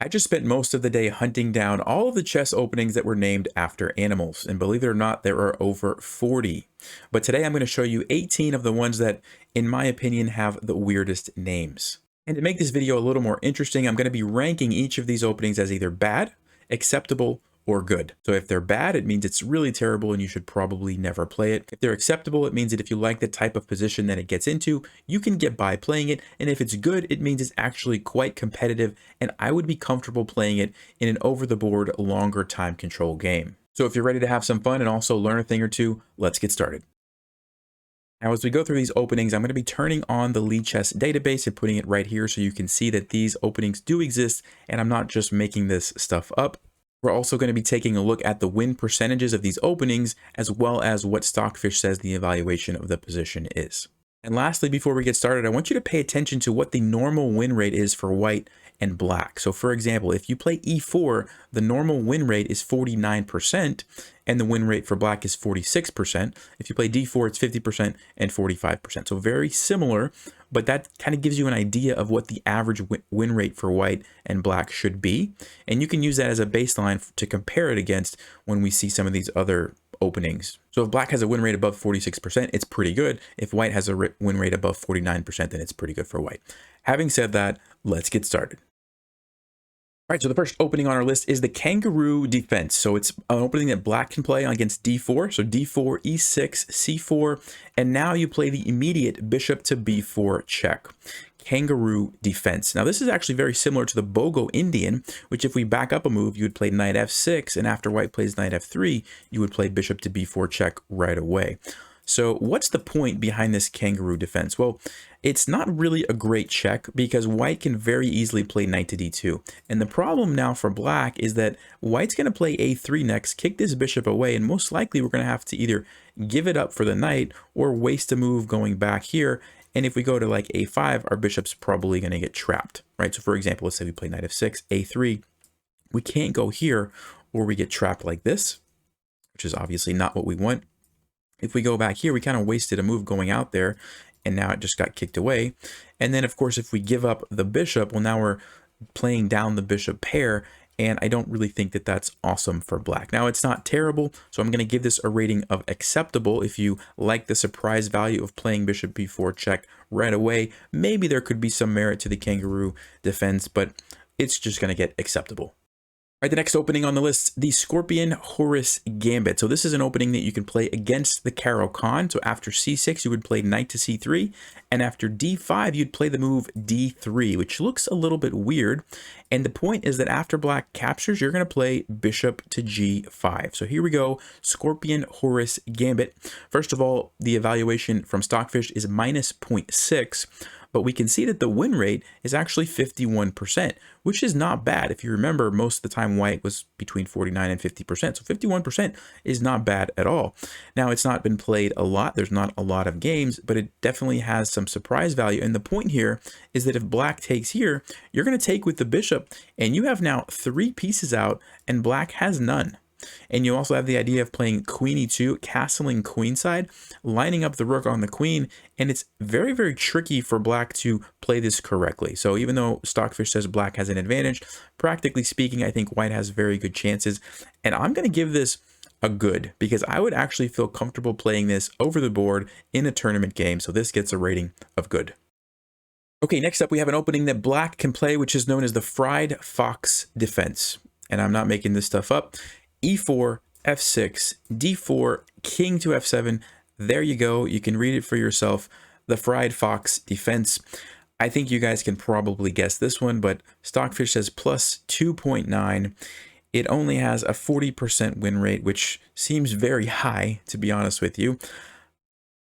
I just spent most of the day hunting down all of the chess openings that were named after animals, and believe it or not, there are over 40. But today I'm going to show you 18 of the ones that, in my opinion, have the weirdest names. And to make this video a little more interesting, I'm going to be ranking each of these openings as either bad, acceptable, or good. So if they're bad, it means it's really terrible and you should probably never play it. If they're acceptable, it means that if you like the type of position that it gets into, you can get by playing it. And if it's good, it means it's actually quite competitive and I would be comfortable playing it in an over-the-board, longer time control game. So if you're ready to have some fun and also learn a thing or two, let's get started. Now, as we go through these openings, I'm going to be turning on the Lichess database and putting it right here so you can see that these openings do exist and I'm not just making this stuff up. We're also going to be taking a look at the win percentages of these openings, as well as what Stockfish says the evaluation of the position is. And lastly, before we get started, I want you to pay attention to what the normal win rate is for white and black. So for example, if you play e4, the normal win rate is 49% and the win rate for black is 46%. If you play d4, it's 50% and 45%. So very similar, but that kind of gives you an idea of what the average win rate for white and black should be. And you can use that as a baseline to compare it against when we see some of these other openings. So if black has a win rate above 46%, it's pretty good. If white has a win rate above 49%, then it's pretty good for white. Having said that, let's get started. All right, so the first opening on our list is the Kangaroo Defense. So it's an opening that black can play against d4. So d4, e6, c4, and now you play the immediate bishop to b4 check. Kangaroo Defense. Now this is actually very similar to the Bogo Indian, which if we back up a move, you would play knight f6, and after white plays knight f3, you would play bishop to b4 check right away. So what's the point behind this Kangaroo Defense? Well, it's not really a great check because white can very easily play knight to d2. And the problem now for black is that white's going to play a3 next, kick this bishop away, and most likely we're going to have to either give it up for the knight or waste a move going back here. And if we go to like a5, our bishop's probably going to get trapped, right? So for example, let's say we play knight f6, a3. We can't go here or we get trapped like this, which is obviously not what we want. If we go back here, we kind of wasted a move going out there, and now it just got kicked away. And then, of course, if we give up the bishop, well, now we're playing down the bishop pair, and I don't really think that that's awesome for black. Now, it's not terrible, so I'm going to give this a rating of acceptable. If you like the surprise value of playing bishop b4 check right away, maybe there could be some merit to the Kangaroo Defense, but it's just going to get acceptable. All right, the next opening on the list, the Scorpion Horus Gambit. So this is an opening that you can play against the Caro-Kann. So after c6, you would play knight to c3, and after d5, you'd play the move d3, which looks a little bit weird. And the point is that after black captures, you're going to play bishop to g5. So here we go, Scorpion Horus Gambit. First of all, the evaluation from Stockfish is minus 0.6. But we can see that the win rate is actually 51%, which is not bad. If you remember, most of the time white was between 49 and 50%. So 51% is not bad at all. Now, it's not been played a lot. There's not a lot of games, but it definitely has some surprise value. And the point here is that if black takes here, you're going to take with the bishop, and you have now 3 pieces out, and black has none. And you also have the idea of playing queen e2, castling queenside, lining up the rook on the queen, and it's very, very tricky for black to play this correctly. So even though Stockfish says black has an advantage, practically speaking, I think white has very good chances. And I'm going to give this a good, because I would actually feel comfortable playing this over the board in a tournament game. So this gets a rating of good. Okay, next up we have an opening that black can play, which is known as the Fried Fox Defense. And I'm not making this stuff up. e4, f6, d4, king to f7. There you go. You can read it for yourself. The Fried Fox Defense. I think you guys can probably guess this one, but Stockfish says plus 2.9. It only has a 40% win rate, which seems very high, to be honest with you.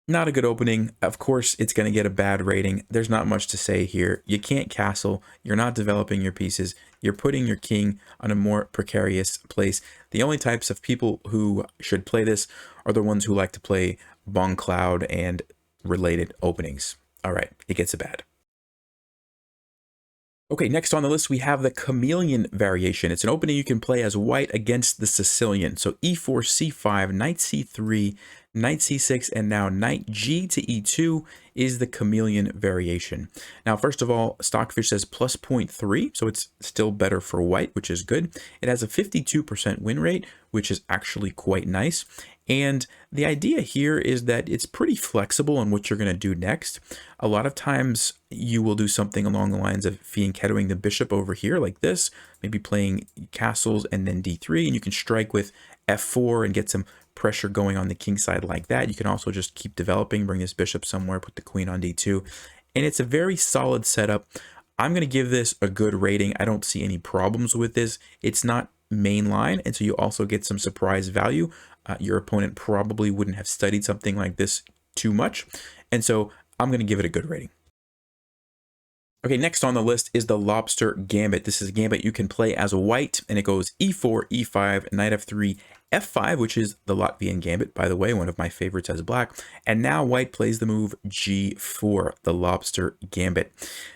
Not a good opening. Of course, it's going to get a bad rating. There's not much to say here. You can't castle. You're not developing your pieces. You're putting your king on a more precarious place. The only types of people who should play this are the ones who like to play Bong Cloud and related openings. All right, it gets a bad. Okay, next on the list, we have the Chameleon variation. It's an opening you can play as white against the Sicilian. So e4, c5, knight c3, knight c6, and now knight g to e2 is the chameleon variation. Now, first of all, Stockfish says plus 0.3, so it's still better for white, which is good. It has a 52% win rate, which is actually quite nice. And the idea here is that it's pretty flexible on what you're going to do next. A lot of times you will do something along the lines of fianchettoing the bishop over here like this, maybe playing castles and then d3, and you can strike with f4 and get some pressure going on the king side like that. You can also just keep developing, bring this bishop somewhere, put the queen on d2, and it's a very solid setup. I'm going to give this a good rating. I don't see any problems with this. It's not mainline, and so you also get some surprise value. Your opponent probably wouldn't have studied something like this too much, and so I'm going to give it a good rating. Okay, next on the list is the Lobster Gambit. This is a gambit you can play as a white, and it goes e4, e5, knight f3, f5, which is the Latvian gambit, by the way, one of my favorites as black. And now white plays the move g4, the Lobster Gambit.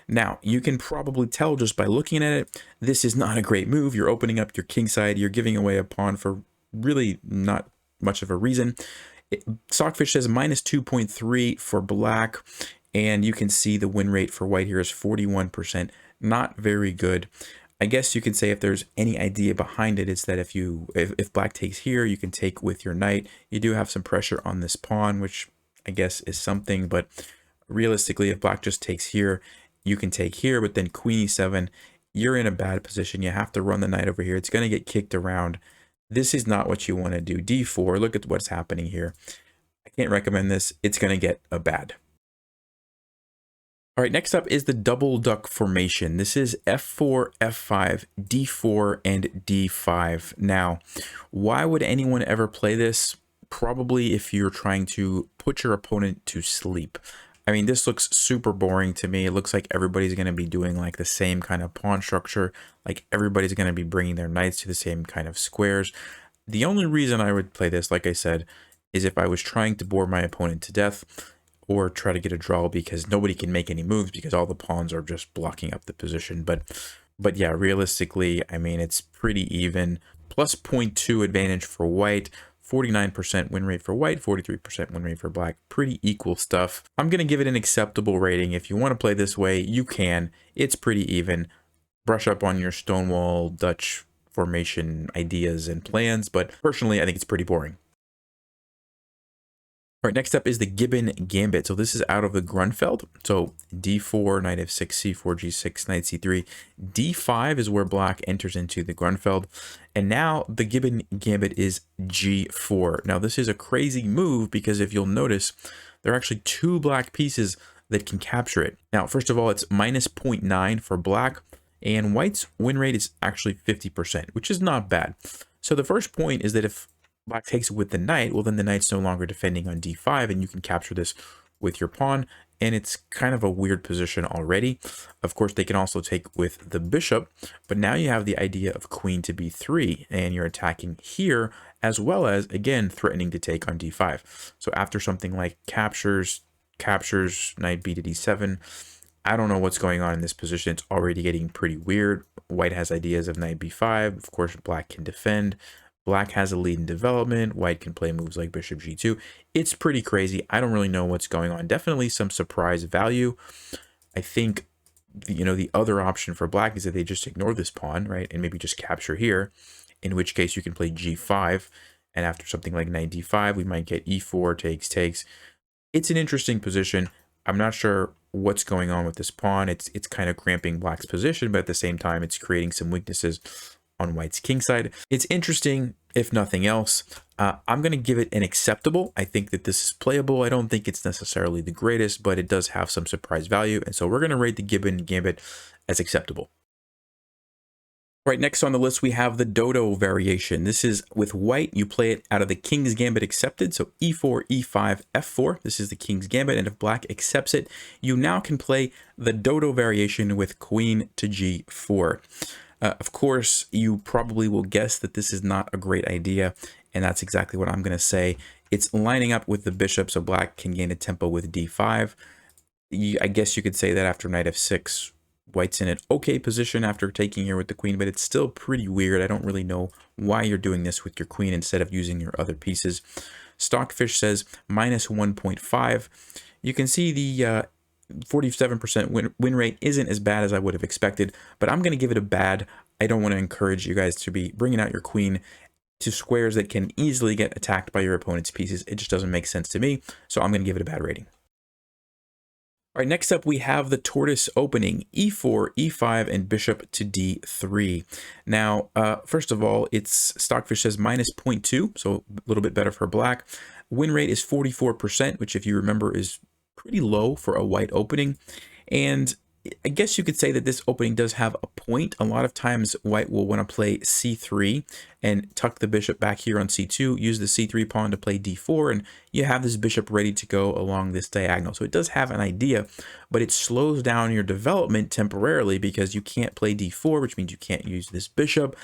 Now, you can probably tell just by looking at it, this is not a great move. You're opening up your king side. You're giving away a pawn for really not much of a reason. Stockfish says minus 2.3 for black. And you can see the win rate for white here is 41%, not very good. I guess you could say if there's any idea behind it, it's that if black takes here, you can take with your knight. You do have some pressure on this pawn, which I guess is something, but realistically, if black just takes here, you can take here, but then queen e7, you're in a bad position. You have to run the knight over here. It's going to get kicked around. This is not what you want to do. d4, look at what's happening here. I can't recommend this. It's going to get a bad. All right, next up is the double duck formation. This is f4, f5, d4, and d5. Now, why would anyone ever play this? Probably if you're trying to put your opponent to sleep. I mean, this looks super boring to me. It looks like everybody's going to be doing like the same kind of pawn structure. Like everybody's going to be bringing their knights to the same kind of squares. The only reason I would play this, like I said, is if I was trying to bore my opponent to death, or try to get a draw because nobody can make any moves because all the pawns are just blocking up the position. But yeah, realistically, I mean, it's pretty even. Plus 0.2 advantage for white, 49% win rate for white, 43% win rate for black. Pretty equal stuff. I'm going to give it an acceptable rating. If you want to play this way, you can. It's pretty even. Brush up on your Stonewall Dutch formation ideas and plans, but personally, I think it's pretty boring. All right, next up is the Gibbon Gambit. So this is out of the Grunfeld. So d4, knight f6, c4, g6, knight c3. d5 is where black enters into the Grunfeld. And now the Gibbon Gambit is g4. Now this is a crazy move because if you'll notice, there are actually two black pieces that can capture it. Now, first of all, it's minus 0.9 for black, and white's win rate is actually 50%, which is not bad. So the first point is that if black takes it with the knight, well, then the knight's no longer defending on d5, and you can capture this with your pawn, and it's kind of a weird position already. Of course, they can also take with the bishop, but now you have the idea of queen to b3, and you're attacking here, as well as, again, threatening to take on d5. So after something like captures, knight b to d7, I don't know what's going on in this position. It's already getting pretty weird. White has ideas of knight b5. Of course, black can defend. Black has a lead in development. White can play moves like bishop g2. It's pretty crazy. I don't really know what's going on. Definitely some surprise value. I think, the other option for black is that they just ignore this pawn, right? And maybe just capture here, in which case you can play g5. And after something like knight d5, we might get e4, takes. It's an interesting position. I'm not sure what's going on with this pawn. It's kind of cramping black's position, but at the same time, it's creating some weaknesses on white's king side. It's interesting, if nothing else. I'm going to give it an acceptable. I think that this is playable. I don't think it's necessarily the greatest, but it does have some surprise value. And so we're going to rate the Gibbon Gambit as acceptable. Right, next on the list, we have the Dodo variation. This is with white. You play it out of the King's Gambit accepted. So e4, e5, f4. This is the King's Gambit. And if black accepts it, you now can play the Dodo variation with queen to g4. Of course, you probably will guess that this is not a great idea, and that's exactly what I'm going to say. It's lining up with the bishop, so black can gain a tempo with d5. I guess you could say that after knight f6, white's in an okay position after taking here with the queen, but it's still pretty weird. I don't really know why you're doing this with your queen instead of using your other pieces. Stockfish says minus 1.5. You can see the 47% win rate isn't as bad as I would have expected, but I'm going to give it a bad. I don't want to encourage you guys to be bringing out your queen to squares that can easily get attacked by your opponent's pieces. It just doesn't make sense to me, so I'm going to give it a bad rating. All right, next up we have the tortoise opening, e4, e5, and bishop to d3. Now, first of all, it's Stockfish says minus 0.2, so a little bit better for black. Win rate is 44%, which if you remember is pretty low for a white opening. And I guess you could say that this opening does have a point. A lot of times white will want to play c3 and tuck the bishop back here on c2, use the c3 pawn to play d4, and you have this bishop ready to go along this diagonal. So it does have an idea, but it slows down your development temporarily because you can't play d4, which means you can't use this bishop.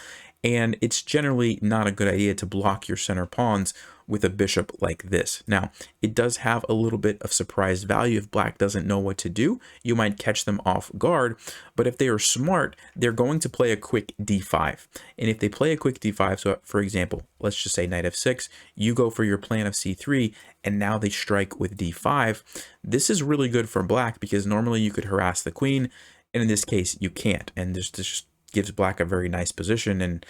And it's generally not a good idea to block your center pawns with a bishop like this. Now, it does have a little bit of surprise value. If black doesn't know what to do, you might catch them off guard. But if they are smart, they're going to play a quick d5. And if they play a quick d5, so for example, let's just say knight f6, you go for your plan of c3, and now they strike with d5. This is really good for black because normally you could harass the queen, and in this case, you can't. And this just gives black a very nice position, and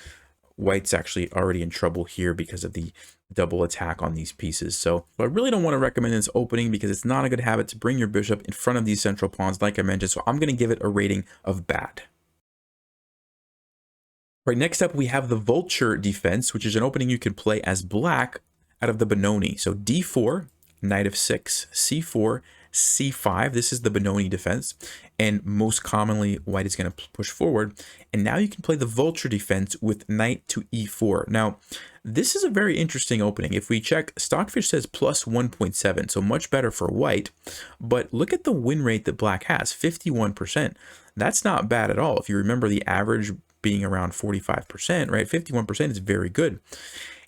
white's actually already in trouble here because of the double attack on these pieces. So I really don't want to recommend this opening because it's not a good habit to bring your bishop in front of these central pawns like I mentioned, so I'm going to give it a rating of bad. All right, next up we have the vulture defense, which is an opening you can play as black out of the Benoni. So d4, knight of 6, c4, c5. This is the Benoni defense, and most commonly white is going to push forward. And now you can play the vulture defense with knight to e4. Now, this is a very interesting opening. If we check, Stockfish says plus 1.7, so much better for white. But look at the win rate that black has, 51%. That's not bad at all. If you remember the average being around 45%, right? 51% is very good.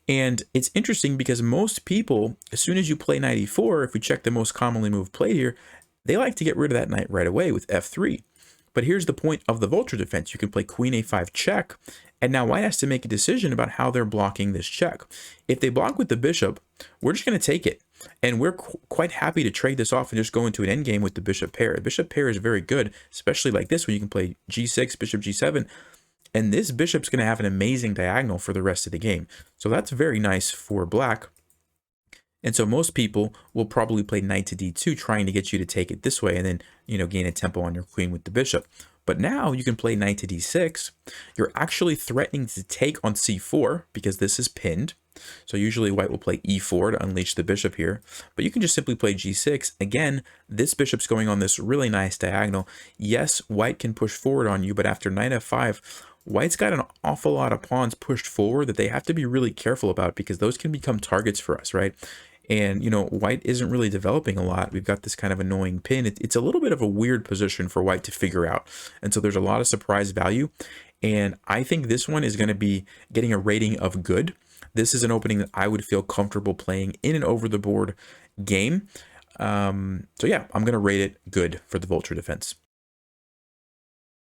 And it's interesting because most people, as soon as you play knight e4, if we check the most commonly moved played here, they like to get rid of that knight right away with f3. But here's the point of the vulture defense. You can play queen a5 check, and now white has to make a decision about how they're blocking this check. If they block with the bishop, we're just going to take it. And we're quite happy to trade this off and just go into an endgame with the bishop pair. The bishop pair is very good, especially like this, where you can play g6, bishop g7, and this bishop's going to have an amazing diagonal for the rest of the game. So that's very nice for black. And so most people will probably play knight to d2, trying to get you to take it this way and then, gain a tempo on your queen with the bishop. But now you can play knight to d6. You're actually threatening to take on c4 because this is pinned. So usually white will play e4 to unleash the bishop here, but you can just simply play g6. Again, this bishop's going on this really nice diagonal. Yes, white can push forward on you, but after knight f5, white's got an awful lot of pawns pushed forward that they have to be really careful about because those can become targets for us, right? And, white isn't really developing a lot. We've got this kind of annoying pin. It's a little bit of a weird position for white to figure out. And so there's a lot of surprise value. And I think this one is going to be getting a rating of good. This is an opening that I would feel comfortable playing in an over-the-board game. So yeah, I'm going to rate it good for the vulture defense.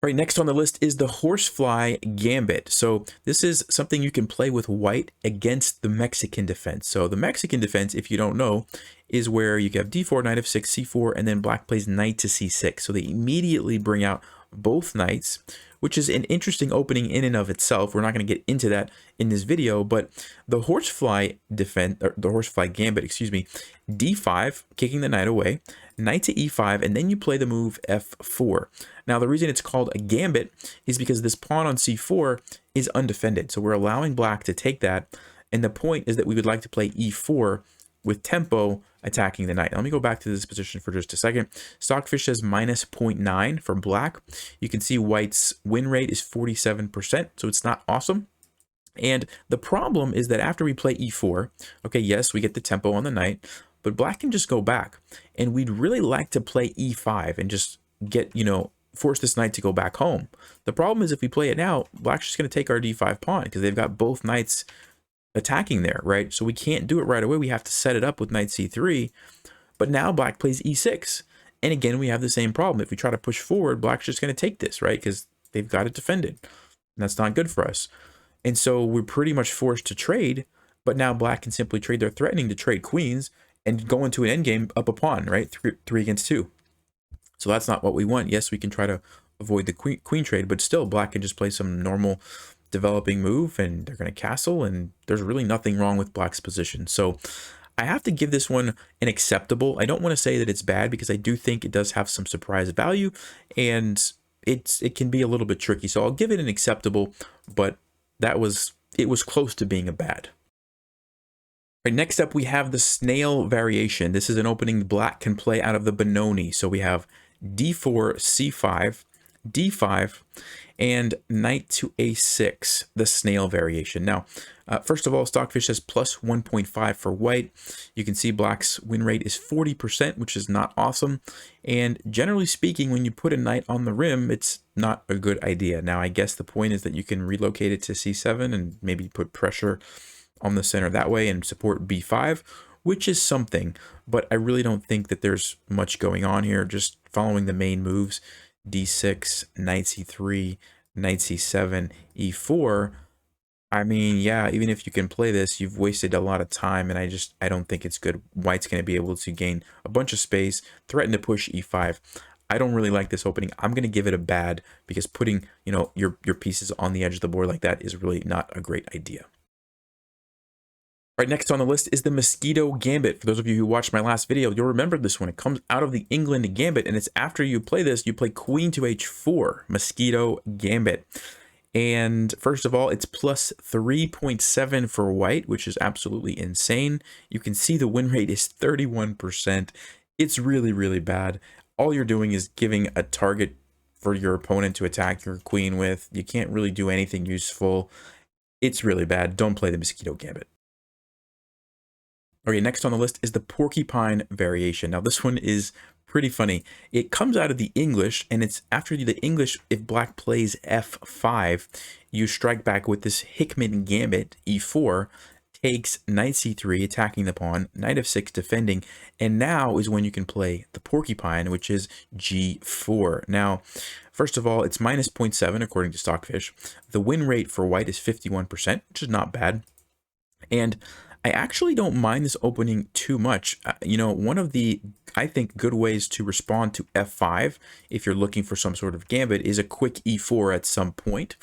All right, next on the list is the horsefly gambit. So this is something you can play with white against the Mexican defense. So the Mexican defense, if you don't know, is where you have d4, knight of 6, c4, and then black plays knight to c6. So they immediately bring out both knights, which is an interesting opening in and of itself. We're not going to get into that in this video, but the horsefly defense, or the horsefly gambit, excuse me, d5, kicking the knight away, knight to e5, and then you play the move f4. Now, the reason it's called a gambit is because this pawn on c4 is undefended. So we're allowing black to take that. And the point is that we would like to play e4 with tempo attacking the knight. Now, let me go back to this position for just a second. Stockfish says minus 0.9 for black. You can see white's win rate is 47%, so it's not awesome. And the problem is that after we play e4, okay, yes, we get the tempo on the knight, but black can just go back. And we'd really like to play e5 and just get, force this knight to go back home. The problem is if we play it now, black's just going to take our d5 pawn because they've got both knights attacking there, right? So we can't do it right away. We have to set it up with knight c3. But now black plays e6. And again, we have the same problem. If we try to push forward, black's just going to take this, right? Because they've got it defended. And that's not good for us. And so we're pretty much forced to trade but now black can simply trade. They're threatening to trade queens and go into an endgame up a pawn, right? Three against two. So that's not what we want. Yes, we can try to avoid the queen trade, but still black can just play some normal developing move and they're going to castle, and there's really nothing wrong with black's position. So I have to give this one an acceptable. I don't want to say that it's bad because I do think it does have some surprise value and it can be a little bit tricky. So I'll give it an acceptable, but it was close to being a bad. Right, next up we have the snail variation. This is an opening black can play out of the Benoni. So we have d4, c5, d5, and knight to a6, the snail variation. Now, first of all, Stockfish says plus 1.5 for white. You can see black's win rate is 40%, which is not awesome. And generally speaking, when you put a knight on the rim, it's not a good idea. Now, I guess the point is that you can relocate it to c7 and maybe put pressure on the center that way and support b5, which is something, but I really don't think that there's much going on here. Just following the main moves, d6, knight c3, knight c7, e4. I mean, yeah, even if you can play this, you've wasted a lot of time, and I don't think it's good. White's going to be able to gain a bunch of space, threaten to push e5. I don't really like this opening. I'm going to give it a bad because putting, your pieces on the edge of the board like that is really not a great idea. Right, next on the list is the Mosquito Gambit. For those of you who watched my last video, you'll remember this one. It comes out of the England Gambit, and it's after you play this, you play queen to h4, Mosquito Gambit. And first of all, it's plus 3.7 for white, which is absolutely insane. You can see the win rate is 31%. It's really, really bad. All you're doing is giving a target for your opponent to attack your queen with. You can't really do anything useful. It's really bad. Don't play the Mosquito Gambit. Okay, next on the list is the Porcupine variation. Now this one is pretty funny. It comes out of the English, and it's after the English, if black plays f5, you strike back with this Hickman Gambit, e4, takes knight c3, attacking the pawn, knight f6 defending, and now is when you can play the Porcupine, which is g4. Now, first of all, it's minus 0.7 according to Stockfish. The win rate for white is 51%, which is not bad. And I actually don't mind this opening too much. One of the, I think, good ways to respond to f5, if you're looking for some sort of gambit, is a quick e4 at some point.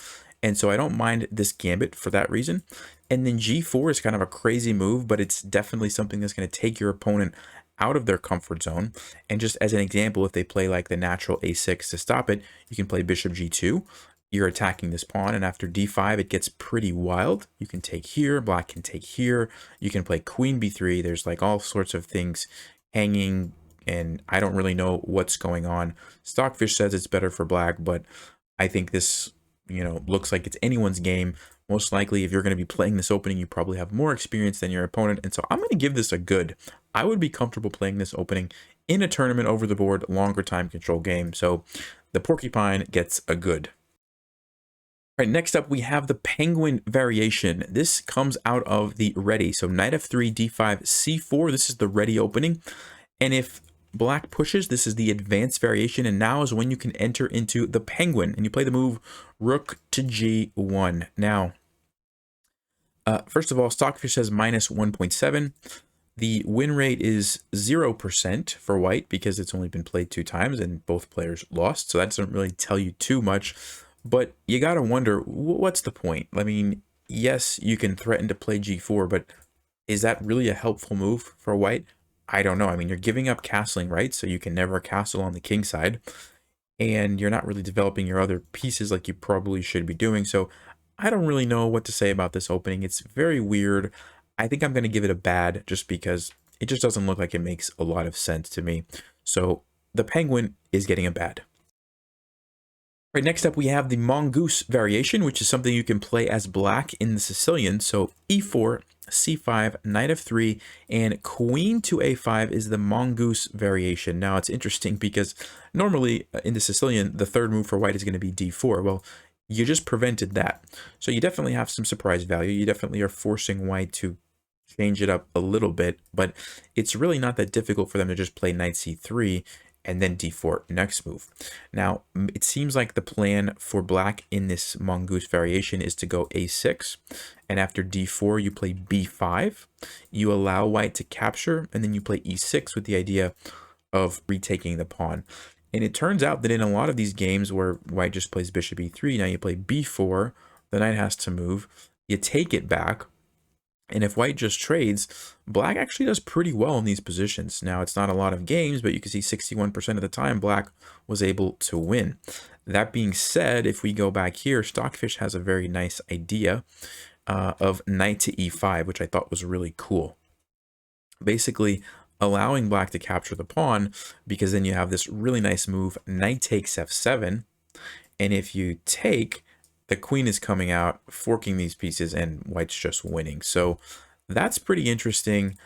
And so I don't mind this gambit for that reason. And then g4 is kind of a crazy move, but it's definitely something that's going to take your opponent out of their comfort zone. And just as an example, if they play like the natural a6 to stop it, you can play bishop g2. You're attacking this pawn, and after d5 it gets pretty wild. You can take here, black can take here, you can play queen b3. There's like all sorts of things hanging, and I don't really know what's going on. Stockfish says it's better for black, but I think this looks like it's anyone's game. Most likely, if you're going to be playing this opening, you probably have more experience than your opponent, and so I'm going to give this a good. I would be comfortable playing this opening in a tournament over the board, longer time control game. So the Porcupine gets a good. All right, next up we have the Penguin variation. This comes out of the ready. So knight f3, d5, c4. This is the ready opening. And if black pushes, this is the advanced variation. And now is when you can enter into the Penguin. And you play the move rook to g1. Now, first of all, Stockfish says minus 1.7. The win rate is 0% for white because it's only been played 2 times and both players lost. So that doesn't really tell you too much. But you got to wonder, what's the point? I mean, yes, you can threaten to play g4, but is that really a helpful move for white? I don't know. I mean, you're giving up castling, right? So you can never castle on the king side. And you're not really developing your other pieces like you probably should be doing. So I don't really know what to say about this opening. It's very weird. I think I'm going to give it a bad just because it just doesn't look like it makes a lot of sense to me. So the Penguin is getting a bad. Right, next up we have the Mongoose variation, which is something you can play as black in the Sicilian. So e4, c5, knight f3, and queen to a5 is the Mongoose variation. Now it's interesting because normally in the Sicilian, the third move for white is going to be d4. Well, you just prevented that. So you definitely have some surprise value. You definitely are forcing white to change it up a little bit, but it's really not that difficult for them to just play knight c3 and then d4 next move. Now, it seems like the plan for black in this mongoose variation is to go a6, and after d4 you play b5, you allow white to capture, and then you play e6 with the idea of retaking the pawn. And it turns out that in a lot of these games where white just plays bishop e3, now you play b4, the knight has to move, you take it back, and if white just trades, black actually does pretty well in these positions. Now, it's not a lot of games, but you can see 61% of the time black was able to win. That being said, if we go back here, Stockfish has a very nice idea of knight to e5, which I thought was really cool. Basically, allowing black to capture the pawn, because then you have this really nice move, knight takes f7, and if you take, the queen is coming out, forking these pieces, and white's just winning. So that's pretty interesting.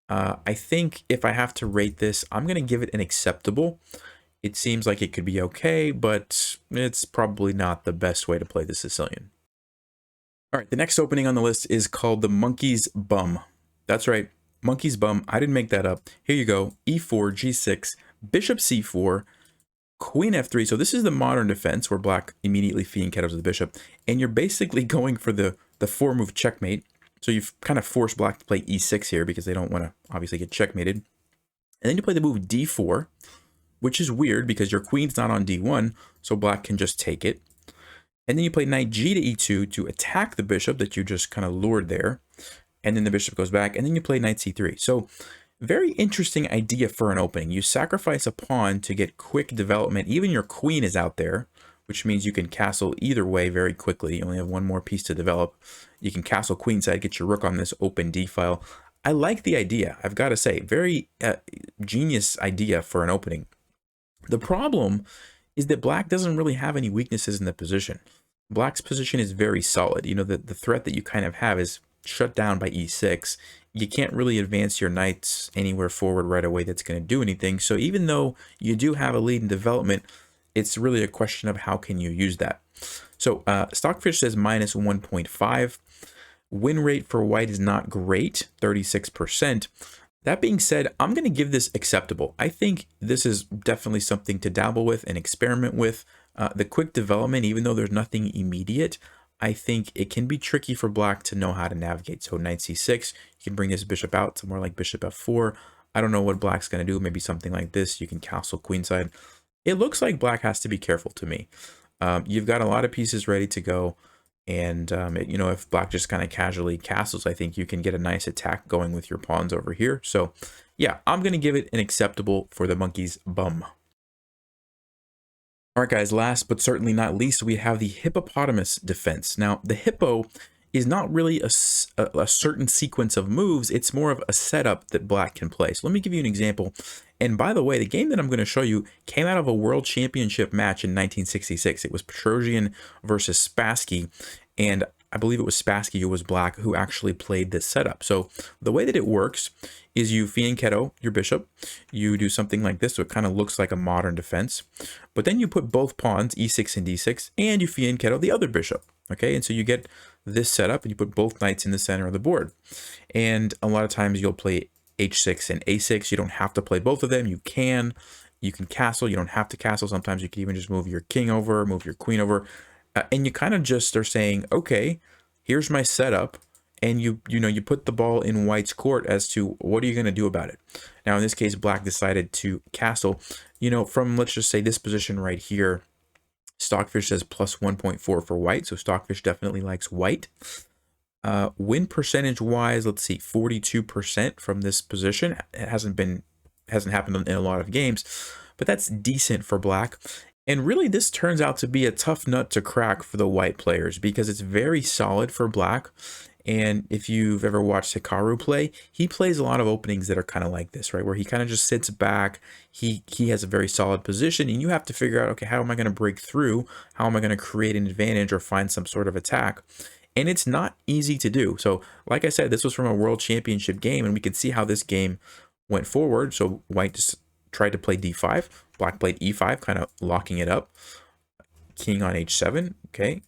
I think if I have to rate this, I'm going to give it an acceptable. It seems like it could be okay, but it's probably not the best way to play the Sicilian. All right, the next opening on the list is called the Monkey's Bum. That's right, Monkey's Bum. I didn't make that up. Here you go, e4, g6, bishop c4, queen f3. So this is the modern defense where black immediately fianchettos the bishop, and you're basically going for the 4-move checkmate. So you've kind of forced black to play e6 here because they don't want to obviously get checkmated. And then you play the move d4, which is weird because your queen's not on d1, so black can just take it. And then you play knight g to e2 to attack the bishop that you just kind of lured there. And then the bishop goes back, and then you play knight c3. So very interesting idea for an opening. You sacrifice a pawn to get quick development. Even your queen is out there, which means you can castle either way very quickly. You only have one more piece to develop. You can castle queenside, get your rook on this open d file. I like the idea, I've got to say. Very genius idea for an opening. The problem is that black doesn't really have any weaknesses in the position. Black's position is very solid. You know, the threat that you kind of have is shut down by e6. You can't really advance your knights anywhere forward right away that's going to do anything. So even though you do have a lead in development, it's really a question of how can you use that. So Stockfish says minus 1.5. Win rate for white is not great, 36%. That being said, I'm going to give this acceptable. I think this is definitely something to dabble with and experiment with. The quick development, even though there's nothing immediate, I think it can be tricky for black to know how to navigate. So knight c6, you can bring this bishop out to more like bishop f4. I don't know what black's going to do. Maybe something like this. You can castle queenside. It looks like black has to be careful to me. You've got a lot of pieces ready to go. And, you know, if black just kind of casually castles, I think you can get a nice attack going with your pawns over here. So, yeah, I'm going to give it an acceptable for the Monkey's Bum. All right, guys, last but certainly not least, we have the hippopotamus defense. Now, the hippo is not really a certain sequence of moves. It's more of a setup that black can play. So let me give you an example. And by the way, the game that I'm going to show you came out of a world championship match in 1966. It was Petrosian versus Spassky. And I believe it was Spassky who was black who actually played this setup. So the way that it works is you fianchetto your bishop. You do something like this, so it kind of looks like a modern defense. But then you put both pawns, e6 and d6, and you fianchetto the other bishop. Okay, and so you get this setup, and you put both knights in the center of the board. And a lot of times you'll play h6 and a6. You don't have to play both of them. You can castle. You don't have to castle. Sometimes you can even just move your king over, move your queen over. And you kind of just are saying, okay, here's my setup. And you put the ball in white's court as to what are you going to do about it. Now, in this case, black decided to castle. You know, from, let's just say, this position right here, Stockfish says plus 1.4 for white. So Stockfish definitely likes white. Win percentage wise, let's see, 42% from this position. It hasn't happened in a lot of games, but that's decent for black. And really, this turns out to be a tough nut to crack for the white players because it's very solid for black. And if you've ever watched Hikaru play, he plays a lot of openings that are kind of like this, right? Where he kind of just sits back. He has a very solid position, and you have to figure out, okay, how am I going to break through? How am I going to create an advantage or find some sort of attack? And it's not easy to do. So, like I said, this was from a world championship game, and we can see how this game went forward. So white just tried to play d5. Black played e5, kind of locking it up. King on h7, okay.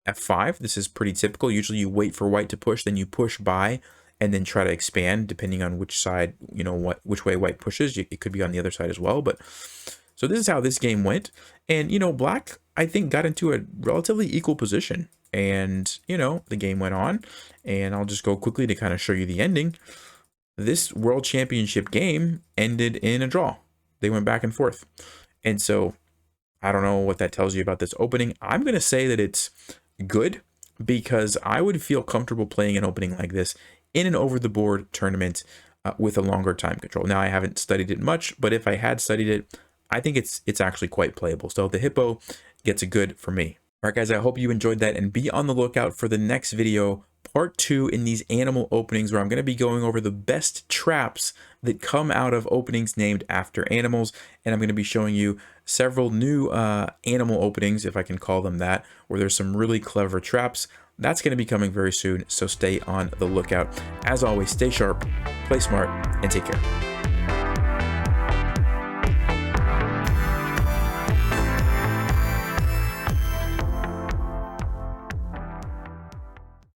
f5, this is pretty typical. Usually you wait for white to push, then you push by and then try to expand depending on which side, you know, which way white pushes. It could be on the other side as well. But so this is how this game went. And, you know, black, I think, got into a relatively equal position. And, you know, the game went on. And I'll just go quickly to kind of show you the ending. This World Championship game ended in a draw. They went back and forth. And so I don't know what that tells you about this opening. I'm going to say that it's good because I would feel comfortable playing an opening like this in an over-the-board tournament with a longer time control. Now, I haven't studied it much, but if I had studied it, I think it's actually quite playable. So the hippo gets a good for me. All right, guys, I hope you enjoyed that, and be on the lookout for the next video, part 2 in these animal openings, where I'm going to be going over the best traps that come out of openings named after animals. And I'm going to be showing you several new animal openings, if I can call them that, where there's some really clever traps. That's going to be coming very soon, so stay on the lookout. As always, stay sharp, play smart, and take care.